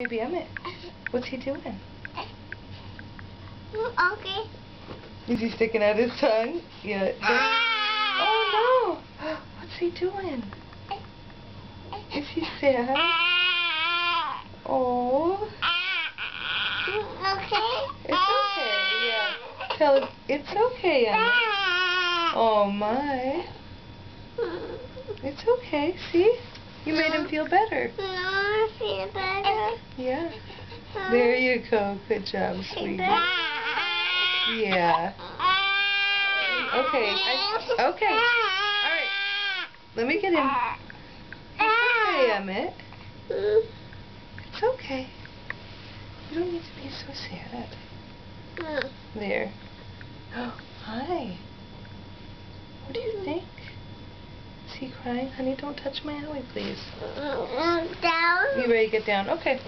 Baby Emmett, what's he doing? Okay. Is he sticking out his tongue? Yeah. Oh no! What's he doing? Is he sad? Oh. Okay. It's okay, yeah. Tell him it's okay, Emmett. Oh my. It's okay, see? You made him feel better. No, I feel better. Yeah. There you go. Good job, sweetie. Yeah. Okay. Okay. All right. Let me get him. It's okay, Emmett. It's okay. You don't need to be so sad. There. Oh, hi. What do you think? Is he crying? Honey, don't touch my Howie, please. Down. You ready to get down? Okay.